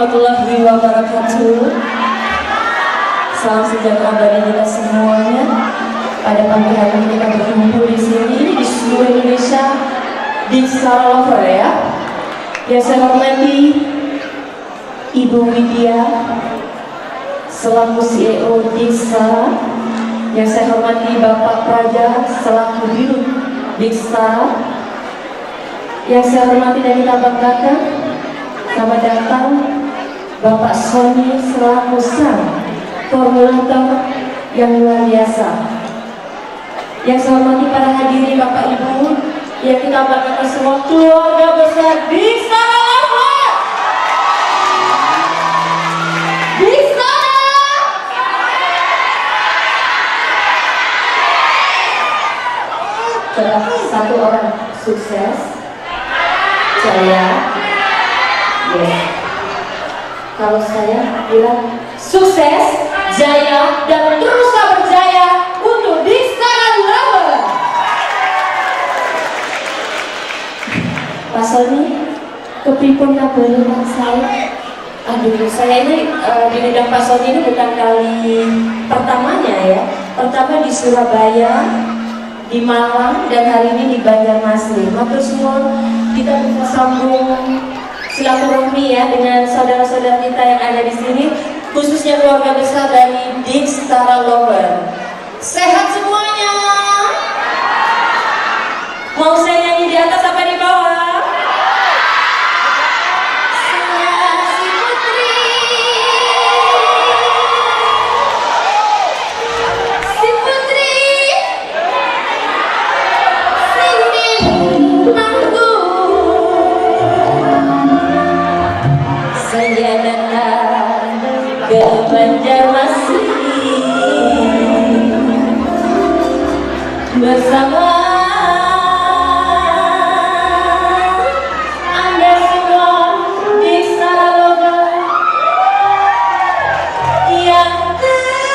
warahmatullahi wabarakatuh. Salam sejahtera bagi kita semuanya. Pada pagi hari ini kita berkumpul di sini di seluruh Indonesia di Star Lover ya. Yang saya hormati Ibu Widya selaku CEO Dikstar. Yang saya hormati Bapak Praja selaku Dirut Dikstar. Yang saya hormati dan kita banggakan, selamat datang Bapak Sony selaku sang formulator yang luar biasa. Yang saya hormati para hadirin Bapak Ibu, yang kita banggakan semua keluarga besar Dikstar Lover. Dikstar. Satu orang sukses, saya, yes. Kalau saya bilang sukses, jaya, dan teruslah berjaya untuk Dikstar Lover. Pak Sony, kepripun kabarnya Pak saya? Aduh, saya ini di bidang Pak Sony ini bukan kali pertamanya ya. Pertama di Surabaya, di Malang, dan hari ini di Banjarmasin. Matur semua, kita bisa sambung silaturahmi ya dengan saudara-saudara kita yang ada di sini, khususnya keluarga besar dari Dikstar Lover. Sehat semuanya? Mau saya nyanyi di atas apa di bawah? Saya datang ke Banjarmasin bersama Anda semua Dikstar Lover yang tercinta.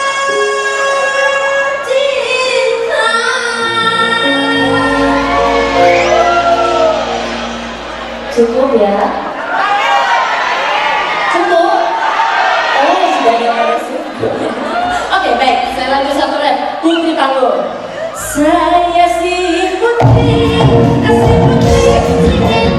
Cukup ya? Oke, baik, saya lanjut satu rap. Putri Panggung. Saya si putri, kasih putri, ingin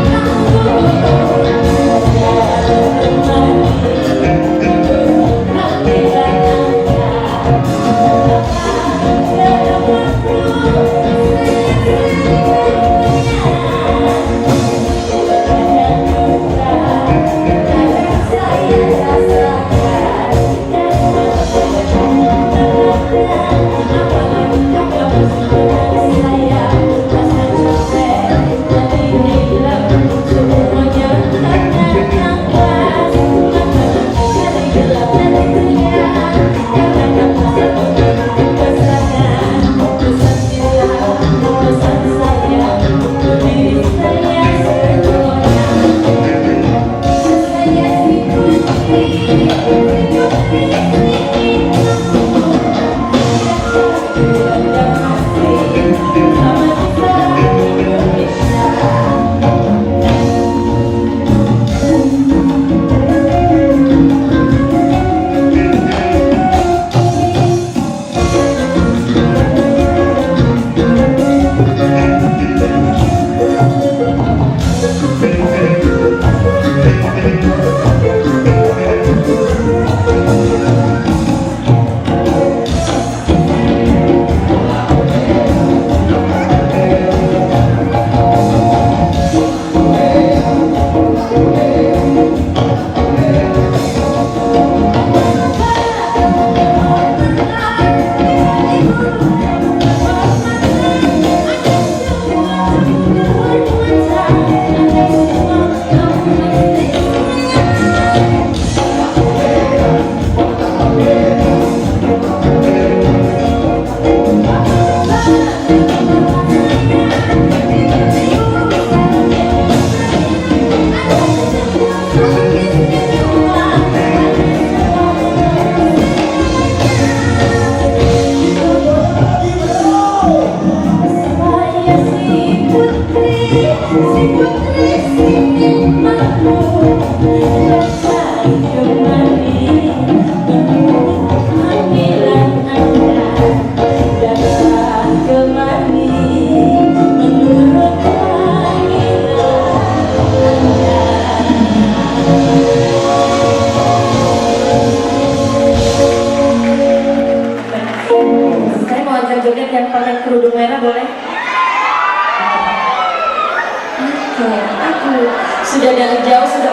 Sudah dari jauh sudah.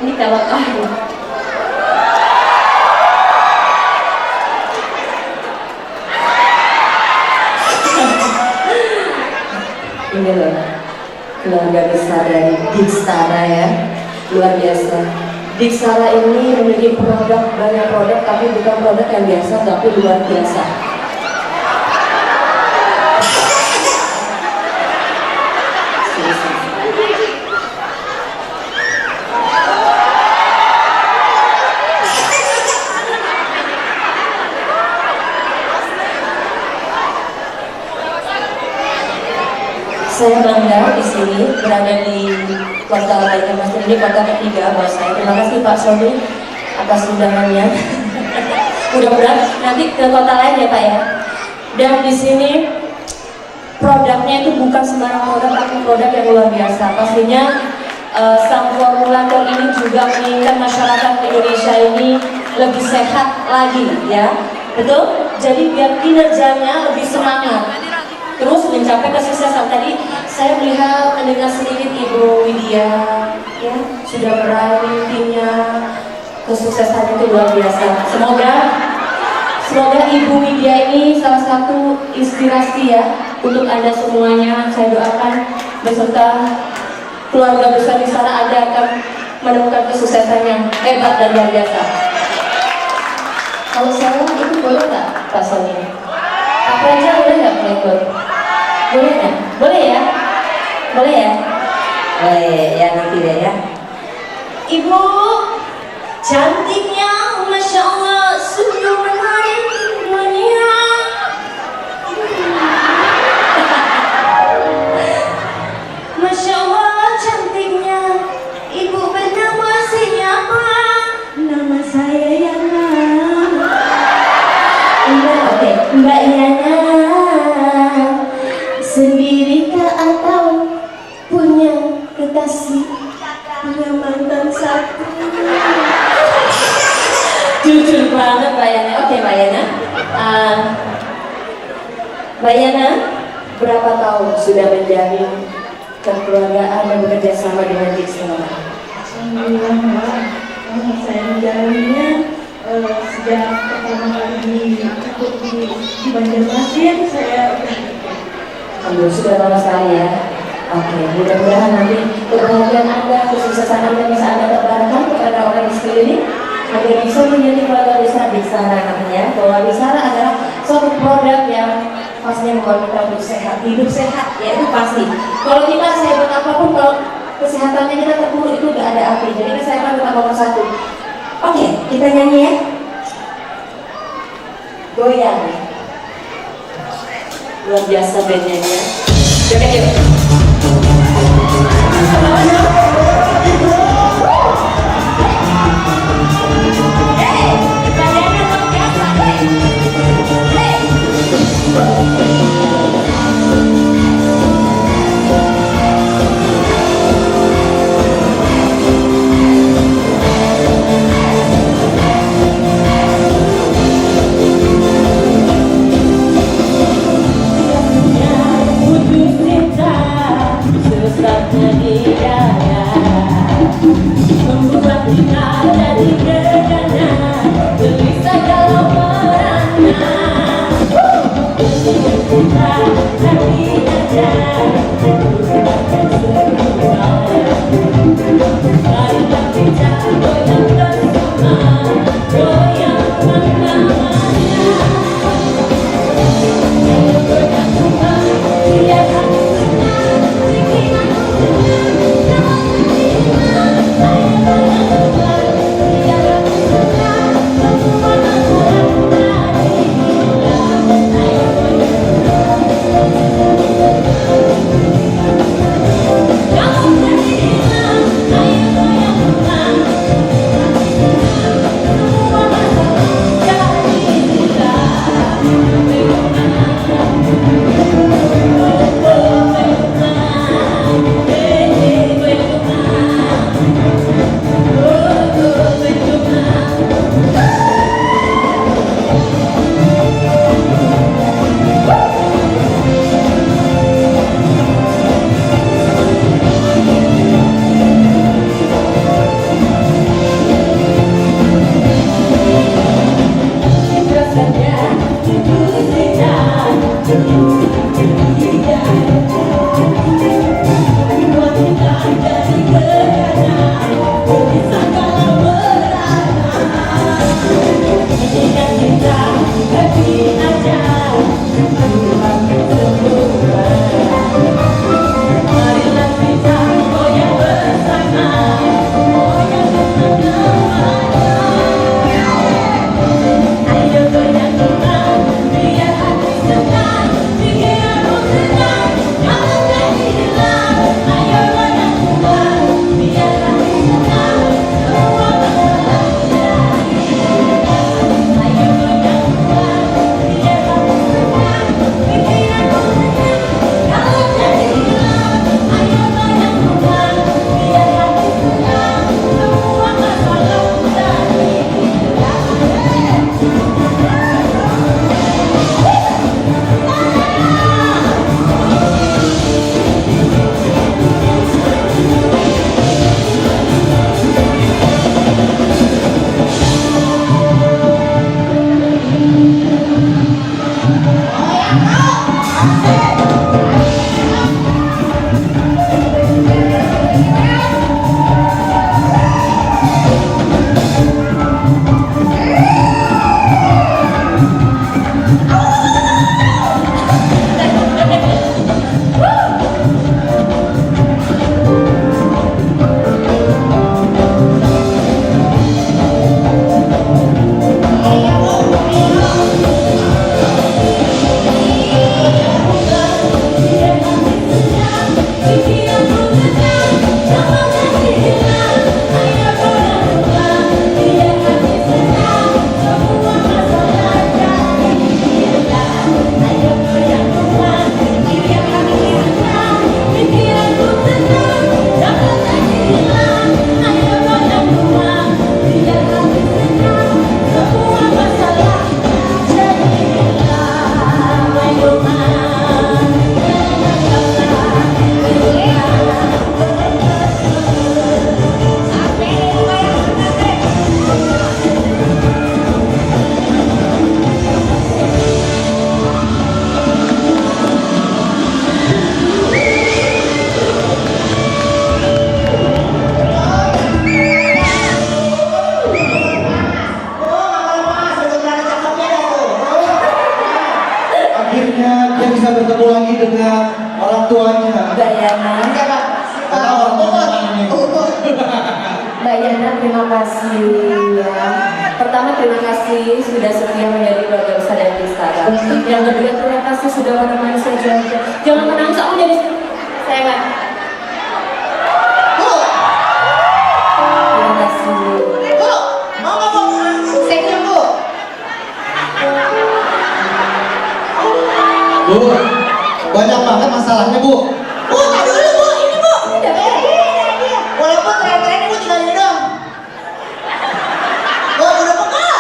Ini kalau ini loh keluarga besar dari Diksara ya, luar biasa. Diksara ini memiliki banyak produk, tapi bukan produk yang biasa, tapi luar biasa. Saya bangga di sini berada di kota Laika Masjid, ini kota ketiga buat saya. Terima kasih Pak Sony atas undangannya. Mudah-mudahan nanti ke kota lain ya Pak ya. Dan di sini produknya itu bukan sembarang produk, tapi produk yang luar biasa. Pastinya sang formulator ini juga menginginkan masyarakat Indonesia ini lebih sehat lagi ya. Betul? Jadi biar kinerjanya lebih semangat, terus mencapai kesuksesan. Tadi saya melihat mendengar sedikit Ibu Widya ya, sudah meraih mimpinya, kesuksesan itu luar biasa. Semoga Ibu Widya ini salah satu inspirasi ya untuk Anda semuanya. Saya doakan beserta keluarga besar Diksara Anda akan menemukan kesuksesan yang hebat dan luar biasa. Kalau saya itu boleh nggak Pak Sony? Pak Raja boleh nggak ikut? Boleh kan? Boleh ya? Boleh ya? Boleh ya, nanti deh ya. Ibu cantiknya Masya Allah, sungguh menarik dunia. Masya Allah cantiknya. Ibu bernama siapa? Nama saya Yana. Oke, Mbak Yana sendirikah atau punya kekasih, punya mantan satu? Jujur banget Mbak Yana. Oke Mbak Yana, Mbak Yana berapa tahun sudah menjalin kekeluargaan dan bekerja sama dengan Diksara? Alhamdulillah Mbak, saya menjalannya sejak pertama kali ikut di Banjarmasin. Saya Sudah lama sekali ya. Oke, mudah-mudahan nanti kebahagiaan Anda, kesuksesan Anda bisa Anda tebarkan kepada orang di sekeliling agar bisa menjadi keluarga besar Diksara namanya. Bahwa Diksara adalah suatu produk yang pastinya membuat kita hidup sehat, ya itu pasti. Kalau kita sehat apapun, kalau kesehatannya kita terpuruk itu gak ada arti. Jadi kesehatan tetap nomor satu. Oke, kita nyanyi ya. Goyang. Luar biasa bandnya ya. Joget yuk. Hey, bandnya luar biasa. Hey. Putus cinta kasih ya. Pertama terima kasih sudah setia menjadi keluarga besar dari Bistara. Yang kedua terima kasih sudah menemani saya jalan. Jangan menangis, aku jadi saya kan. Bu, Terima kasih. Bu, mau ngomong senyum Bu. Bu, banyak banget masalahnya Bu. Bu, tak dulu Bu, ini Bu. Walaupun tren-tren Bu tinggal ini dong. Bu, udah peka.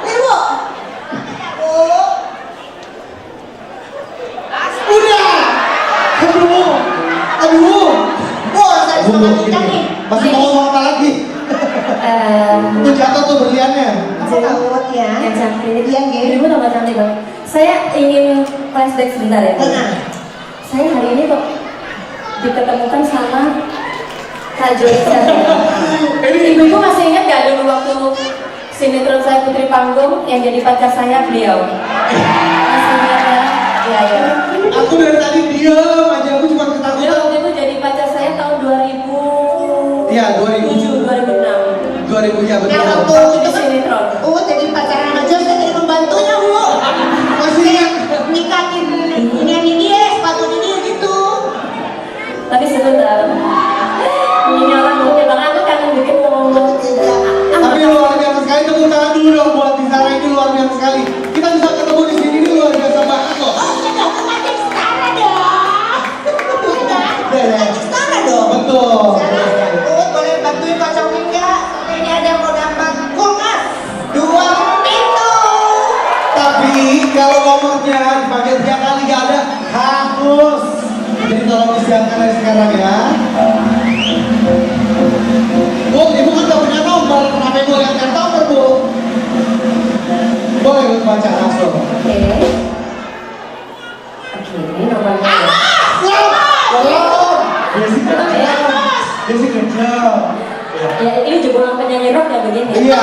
Ini Bu. Bu. Udah. Aduh. Aduh. Bu, saya Bu, sama ini. kita nih. Masih mau ngomong apa lagi? Itu jatuh tuh berliannya. Apa tahu ya? Yang cantik. Iya, nggih. Ibu tambah cantik banget. Saya ingin flashback sebentar ya. Benar. Saya hari ini kok diketemukan sama Kak Joyce. Ibu-ibu masih ingat gak dulu waktu sinetron saya Putri Panggung yang jadi pacar saya beliau? Masih ingat ya? Iya ya. Aku dari tadi diam aja, aku cuma Beliau ketakutan. waktu itu jadi pacar saya tahun 2000. Iya, 2000. 2006. 2000 ya Yang betul. waktu Di itu kan, sinetron. jadi pacaran sama Jos, saya jadi pembantunya Bu. Masih ingat? Nikahin ini dia, sepatunya dia gitu. Tapi sebentar. Ini orang bukti banget, aku kangen bikin ngomong. Tapi luar biasa sekali, tepuk tangan dulu dong buat Tisara, ini luar biasa sekali. Kita bisa ketemu di sini, ini luar biasa banget kok. Oh, iya dong, kan Setara dong. Iya kan? Kan Setara dong. Betul. Sekarang, boleh bantuin Pak Sofi nggak? Soalnya ini ada yang mau dapat kulkas 2 pintu. Tapi kalau ngomongnya dipanggil tiap kali gak ada, hangus. Jadi tolong disiapkan dari sekarang ya. Bu, ibu kan gak punya nomor, kenapa ibu lihatkan nomor Bu? Boleh ibu baca langsung. Oke. Oke, ini nomornya. Belum. Desi kerja. Desi kerja. Ya, ini jebolan penyanyi rock ya begini. Iya.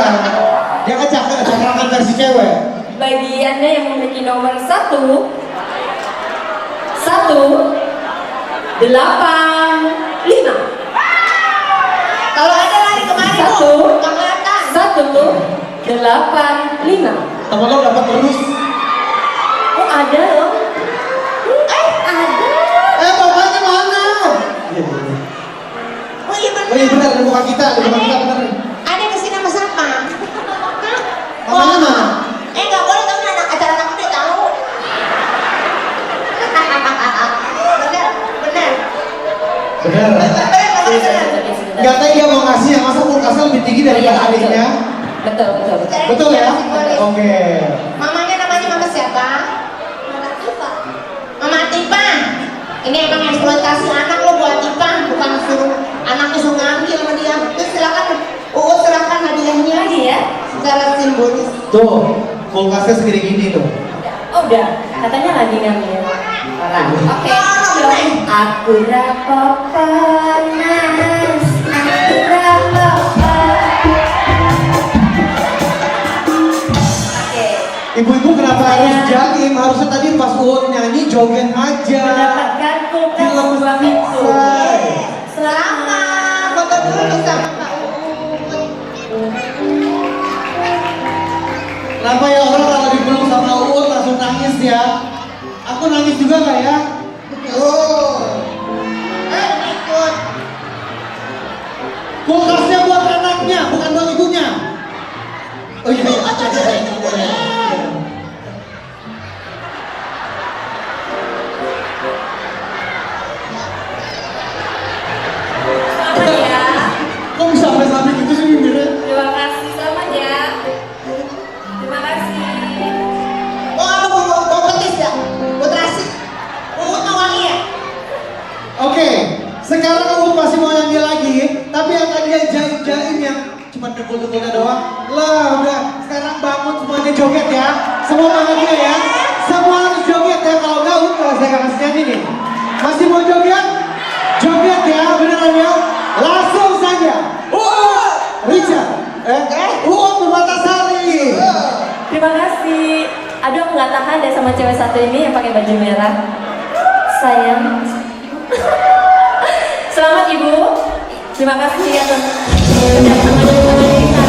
Dia kecakrakan versi cewek. Bagi Anda yang memiliki nomor 1 8 5 Kalau ada lari kemari Bu, Satu. nggak kelihatan. 1 8 5. Temen lo dapat terus. Oh ada loh. Ada. Bapaknya mana? Oh iya Oh iya benar, di muka kita, di muka kita benar. Ada kesini sama siapa? Mamanya mana? Nggak boleh tahu anak acara anak muda tahu. Benar. Benar. Gak tahu dia mau ngasih yang masa kulkasnya lebih tinggi daripada adiknya. Betul, betul, betul. Betul ya? Oke. Mamanya namanya mama siapa? Mama Tipa. Mama Tipa. Ini emang eksploitasi anak lo buat Tipa, bukan suruh anaknya suruh ngambil sama dia. Terus silakan, serahkan hadiahnya Lagi ya? secara simbolis. Tuh, kulkasnya segini gini tuh. Oh udah, katanya lagi ngambil orang. Oke. Bener. Aku rapopo mas, aku rapopo. Oke. Ibu-ibu kenapa harus jaim? Harusnya tadi pas Uut nyanyi joget aja. Mendapatkan kulkas Film 2 pintu. selesai. Selamat, foto dulu sama Pak Uut. Kenapa ya orang kalau dipeluk sama Uut langsung nangis ya? Aku nangis juga nggak ya? Ikut. Kulkasnya buat anaknya, bukan buat ibunya. Oh iya. Ibu, foto dulu itu boleh. Selamat ya. Kok bisa sampai gitu sih bibirnya? Terima kasih, selamat ya. Terima kasih. Oh, apa mau petis ya? Putrasi. Uut mau wangi ya? Oke, sekarang Uut masih mau nyanyi lagi, tapi yang tadi yang jaim-jaim yang cuma dekul-dekulnya doang. Lah udah, sekarang bangun semuanya joget ya. Semua bahagia ya. Semua harus joget ya, kalau nggak Uut kalau saya nggak kasih nyanyi nih. Masih mau joget? Joget ya, beneran ya. Langsung saja. Uut, Richard, Uut Permatasari. Terima kasih. Aduh aku nggak tahan deh sama cewek satu ini yang pakai baju merah. Sayang. Selamat Ibu. Terima kasih atas kerjasama kita.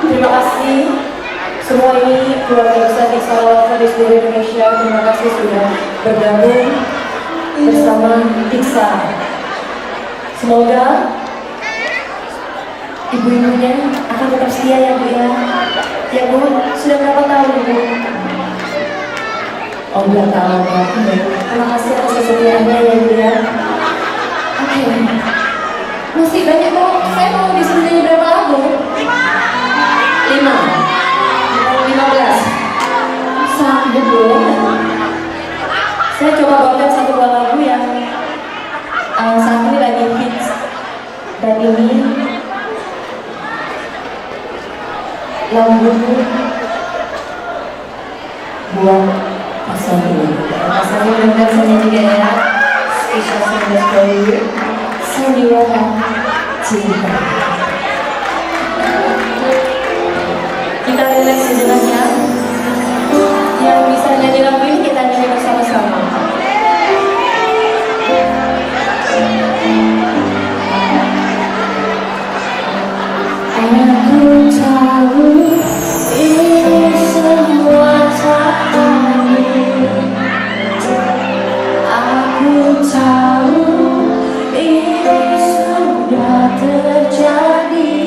Terima kasih semua ini keluarga besar di Salawat di seluruh Indonesia. Terima kasih sudah bergabung bersama Tiksa. Semoga ibu-ibunya akan tetap setia ya Bu ya. Ya Bu, sudah berapa tahun Bu? Oh 2 tahun ya. Terima kasih atas kesetiaannya ya Bu ya. Oke. Masih banyak kok. Saya mau disuruh nyanyi berapa lagu? 5 15 sanggup belum? Saya coba bawakan 1-2 lagu yang saat ini lagi hits dan ini lagu buat pasang ini. Pasang ini benar saya juga ya. Spesial single for you. Sandiwara Cinta. kita relax sejenak ya. Yang bisa nyanyi lagu ini kita nyanyi bersama-sama. Aku tahu ini semua takdir. Aku tahu ini sudah terjadi.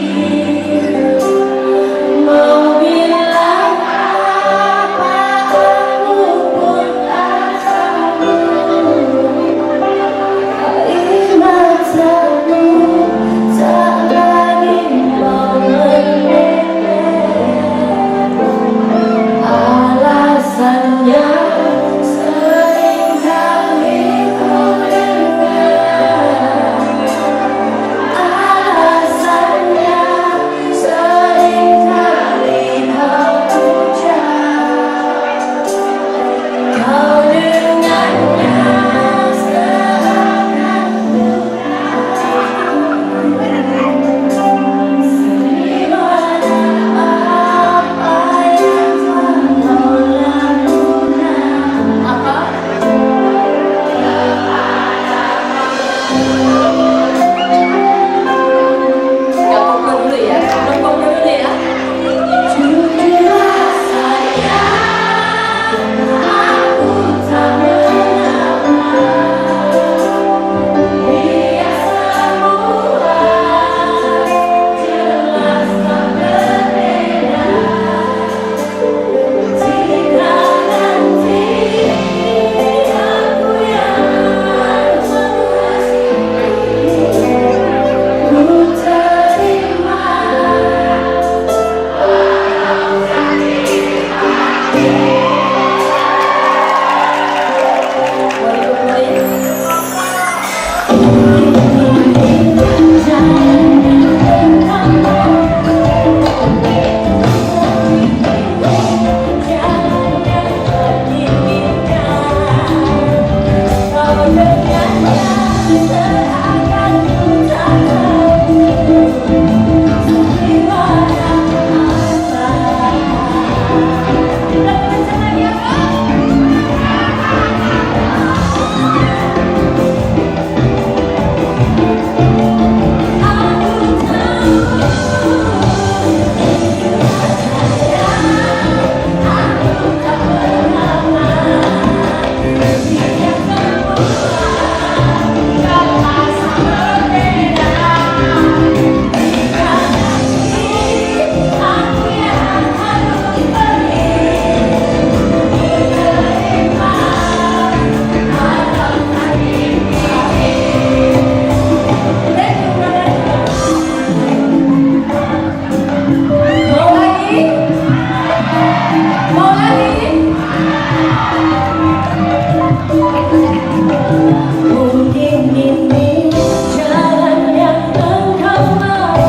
Mau bilang apa aku pun tak tahu. Air matamu tak lagi mau menetep. Alasannya sering kali ku dengar. Alasannya sering kali kau ucap. Kau dengannya seakan Dimana apa yang kau lakukan? Apa? Gak pokok dulu ya, pokok dulu ya. Jujurlah sayang, aku tak mengenal. Biar semua jelas tak berbeda. Jika nanti aku yang mengasihi, ku terima. Mau lagi? Mau lagi? Mungkin ini jalan yang engkau mau.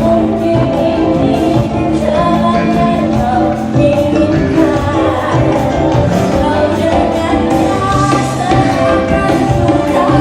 Mungkin ini jalan yang kau inginkan. Kau dengannya seakan ku tak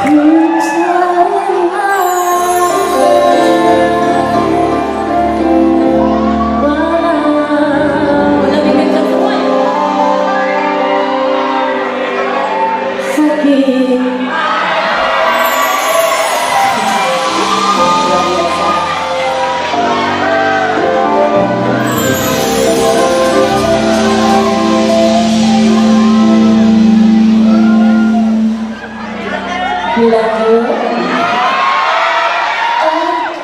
Ku cari lagi. Dilanjut.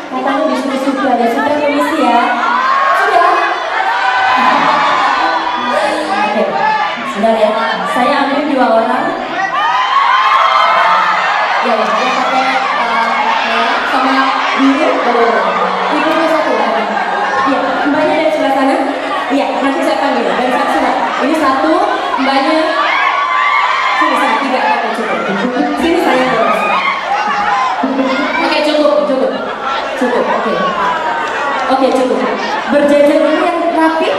Katanya disuruh sudah ya, sudah permisi ya. Sudah. Oke, sudah ya. Saya ambil 2 orang. Ya, dia pakai merah sama biru. Ibunya 1. Iya, mbaknya dari sebelah sana. Iya, nanti saya panggil dari sana. Ini 1, mbaknya. Sini, 3. Oke, cukup. Sini saya terus. Oke, cukup. Oke. Oke, cukup. Berjajar dulu yang rapi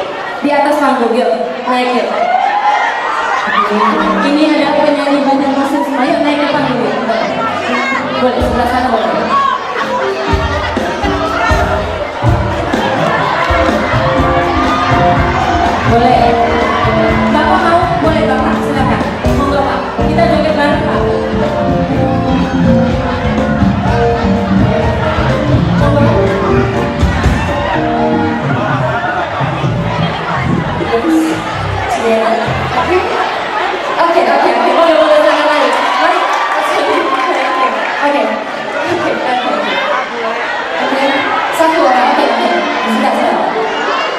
di atas panggung. Yuk, naik yuk. Ini ada penyanyi Banjarmasin. Ayo naik ke panggung. Yuk. Boleh, sebelah sana boleh. Boleh. Bapak mau? Boleh Bapak, silakan. Monggo Pak. Kita joget bareng Pak. Oke, boleh tangan lagi. Mari. Oke. Satu orang, oke. Sudah.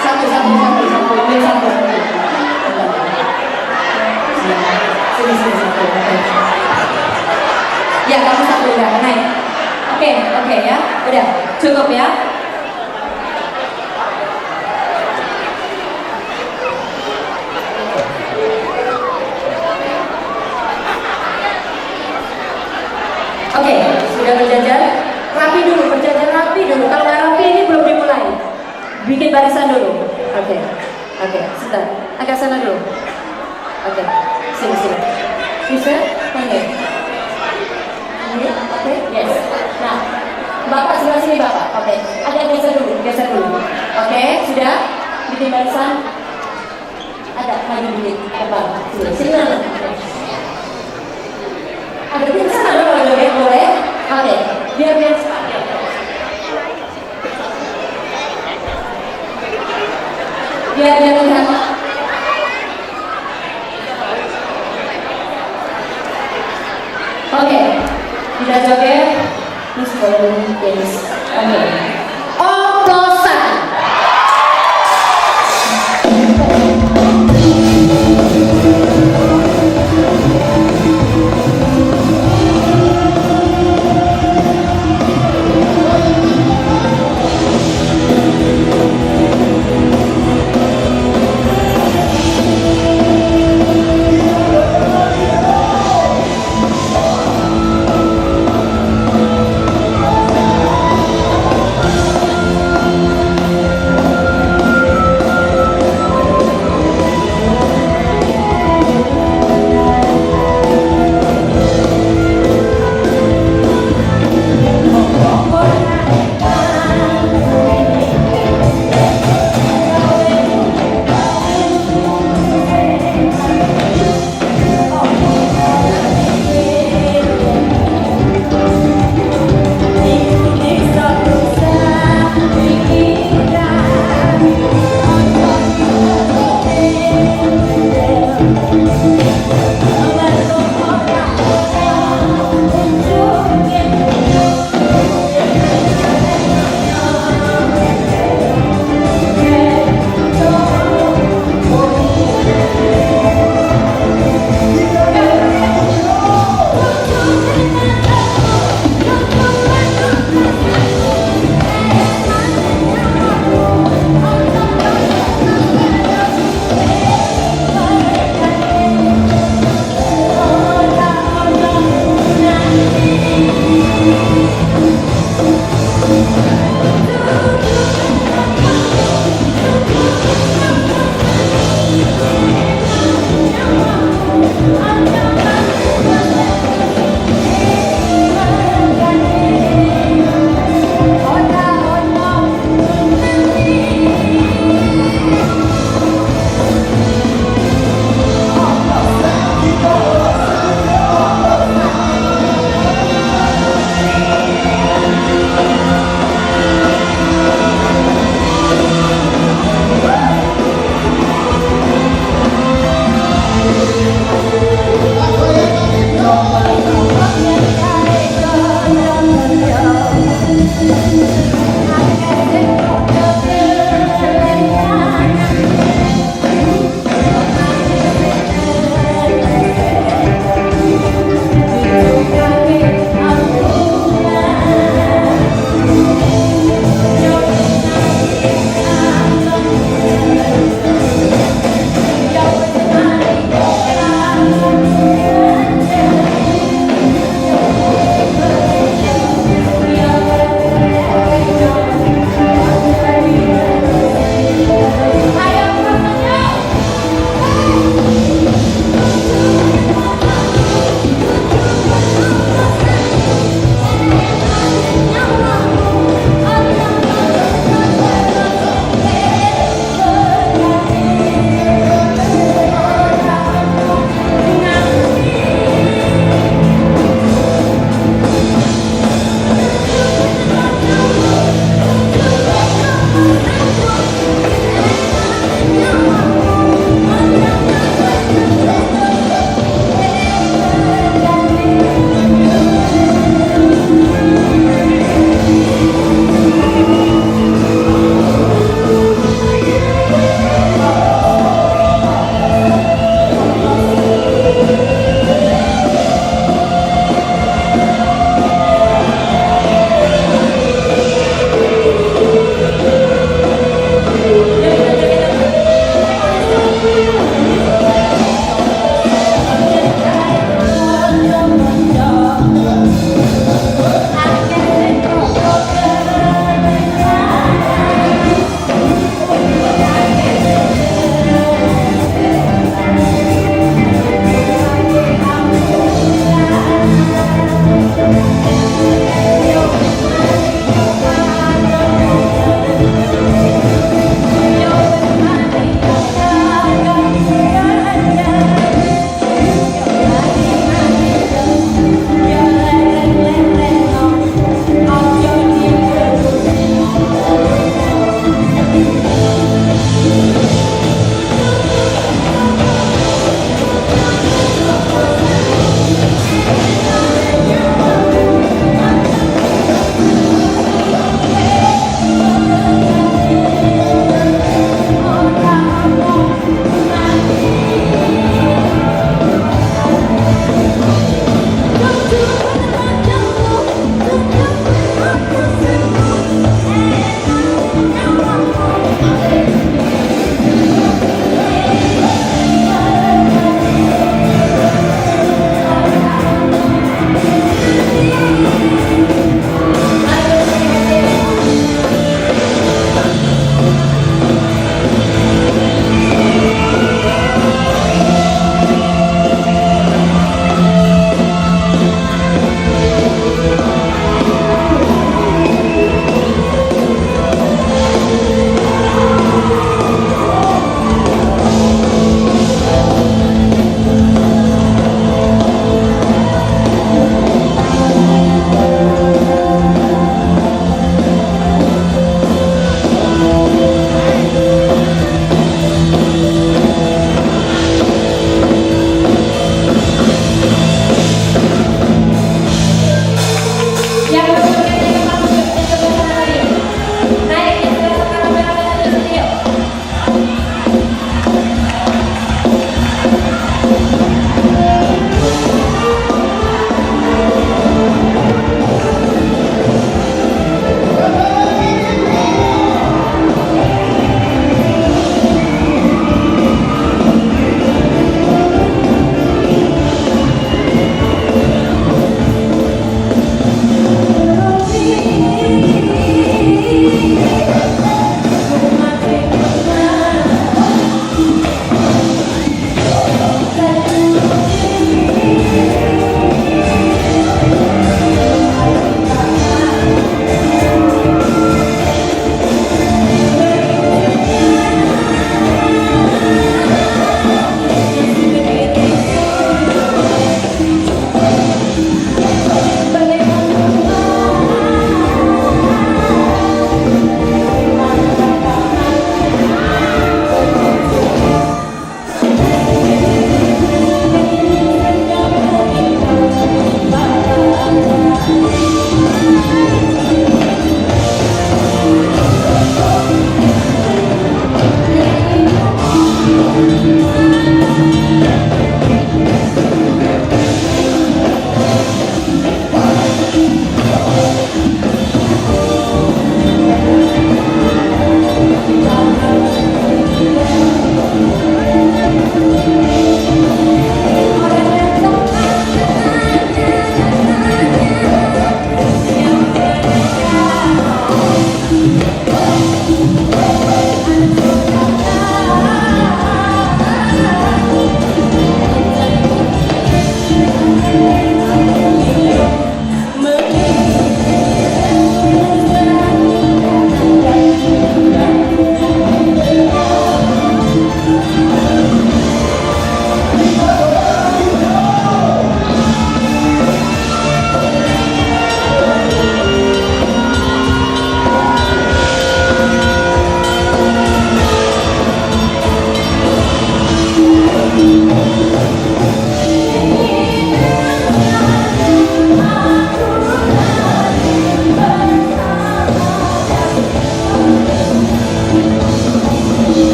Satu. Ambil 1. Sini. Ya, kamu 1 udah, naik. Oke ya. Udah, cukup ya. Oke, sudah berjajar. Rapi dulu. Kalau nggak rapi ini belum dimulai. Bikin barisan dulu. Oke, sebentar. Agak sana dulu. Oke, sini. Bisa? Panggil. Oke, yes. Nah, Bapak sebelah sini Bapak. Oke, agak geser dulu. Oke, sudah. Bikin barisan. Ada maju dikit. Sini. Ada di sana dong kalau joget boleh. Oke, biar cepat. Biar lihat. Oke, kita joget. Terus follow dance. Oke. Ongkosan.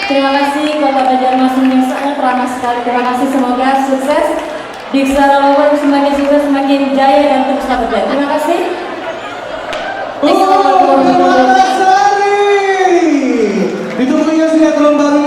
Terima kasih Kota Banjarmasin yang sangat ramah sekali. Terima kasih, semoga sukses. Diksara Lover semakin sukses, semakin jaya dan terus berjaya. Terima kasih. Terima kasih. Ditunggu ya sinetron baru